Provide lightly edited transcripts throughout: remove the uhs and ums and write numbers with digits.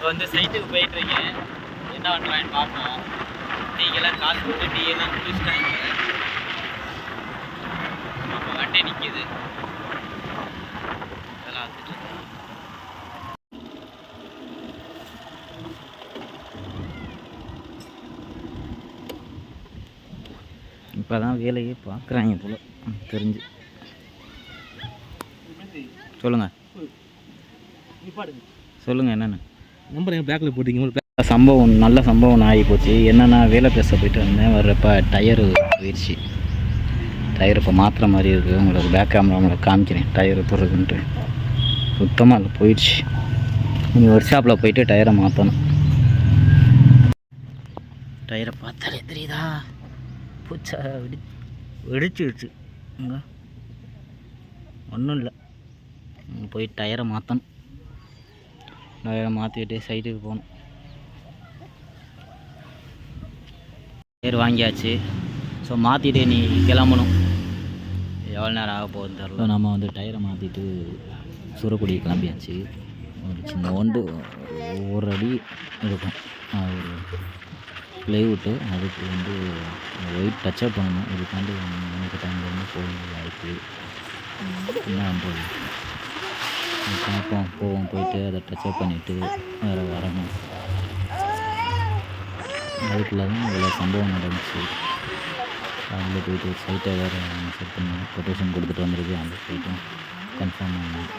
வந்து சைட்டுக்கு போயிட்டுருக்கேன். என்ன பண்ணுறான்னு பார்ப்போம். டீக்கெல்லாம் காசு போட்டு டீயெல்லாம் குடிச்சிட்டாங்க. இப்போ வண்டி நிற்கிது. இதெல்லாம் வந்துட்டு இப்போ தான் வேலையே பார்க்குறாங்க போல் தெரிஞ்சு. சொல்லுங்கள் சொல்லுங்கள் என்னென்ன நம்பர் எங்கள் பேக்கில் போட்டிங்க. சம்பவம் நல்ல சம்பவம் ஆகி போச்சு. என்னென்னா வேலை பேச போயிட்டு வந்தேன். வர்றப்போ டயரு போயிடுச்சு. டயர் இப்போ மாற்றுற மாதிரி இருக்குது. உங்களுக்கு பேக் கேமரா உங்களுக்கு காமிக்கிறேன். டயரு போடுறதுன்ட்டு சுத்தமாக இல்லை, போயிடுச்சு. நீங்கள் ஒர்க் ஷாப்பில் போயிட்டு டயரை மாற்றணும். டயரை பார்த்தாலே தெரியுதா, பூச்சா வெடிச்சிடுச்சு. இங்கே ஒன்றும் இல்லை, போய் டயரை மாற்றணும். டயரை மாற்றிட்டு சைட்டுக்கு போகணும். டயர் வாங்கியாச்சு. ஸோ மாற்றிட்டு நீ கிளம்பணும். எவ்வளோ நேரம் ஆக போகுதுன்னு தெரில. நம்ம வந்து டயரை மாற்றிட்டு சூரக்குடி கிளம்பியாச்சு. ஒரு சின்ன ஒன்று ஒரு அடி இருக்கும் ஒரு ப்ளைவுட்டு. அதுக்கு வந்து ஒயிட் டச்சப் பண்ணணும். இதுக்காண்டி எனக்கு டைம்லேருந்து போய் ஆயிடுச்சு. என்ன பண்ணுறது பார்ப்போம். போயிட்டு அதை டச்சப் பண்ணிவிட்டு வேறு வரணும். அதுக்குள்ளே தான் இவ்வளோ சம்பவம் நடந்துச்சு. அதில் போயிட்டு ஒரு சைட்டை வேறு செட் பண்ணி கொட்டேஷன் கொடுத்துட்டு வந்துருக்கு. அந்த சைட்டும் கன்ஃபார்ம் ஆகணும்.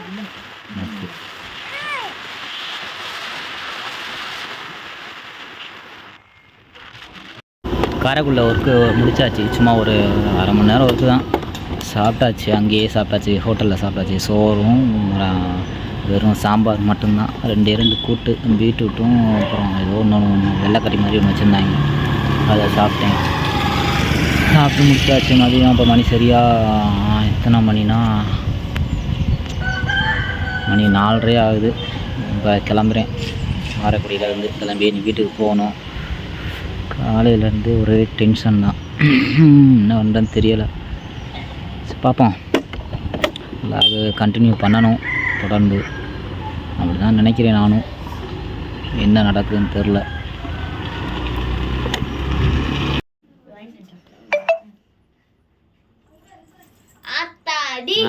ஓகே, காரைக்குள்ள ஒர்க்கு முடிச்சாச்சு. சும்மா ஒரு அரை மணி நேரம் ஒர்க்கு தான். சாப்பிட்டாச்சு, அங்கேயே சாப்பிட்டாச்சு, ஹோட்டலில் சாப்பிட்டாச்சு. சோறும் வெறும் சாம்பார் மட்டும்தான். 2 கூட்டு, பீட்ரூட்டும் அப்புறம் ஏதோ ஒன்று வெள்ளைக்கறி மாதிரி ஒன்று வச்சுருந்தாங்க. அதை சாப்பிட்டேன். சாப்பிட்டு முடிச்சாச்சு. மதியம் இப்போ மணி சரியாக எத்தனை மணினா மணி 4:30 ஆகுது. இப்போ கிளம்புறேன். காரைக்குடியிலேருந்து கிளம்பி நீ வீட்டுக்கு போகணும். காலையிலேருந்து ஒரே டென்ஷன் தான். என்ன பண்ணுறதுன்னு தெரியலை. பார்ப்போம். லாக் கண்டினியூ பண்ணணும் தொடர்ந்து. அப்படி தான் நினைக்கிறேன் நானும். என்ன நடக்குதுன்னு தெரில.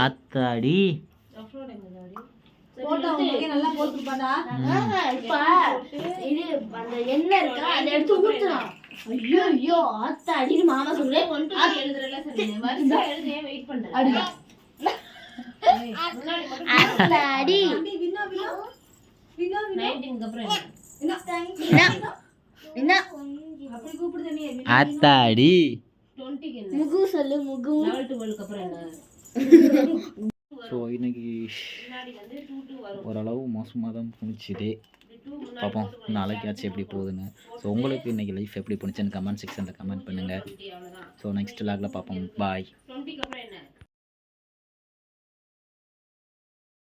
ஆத்தாடி ஐயோ ஆத்தாடி மாமா சொல்றேன். ஆத்தாடி முகு சொல்லு முகு. ஸோ இன்னைக்கு ஓரளவு மோசமாக தான் போணுச்சுது. பார்ப்போம் நாளைக்காச்சும் எப்படி போகுதுன்னு. ஸோ உங்களுக்கு இன்றைக்கி லைஃப் எப்படி போணுச்சுன்னு கமெண்ட் செக்ஷனில் கமெண்ட் பண்ணுங்கள். ஸோ நெக்ஸ்ட் லாகில் பார்ப்போம். பாய்.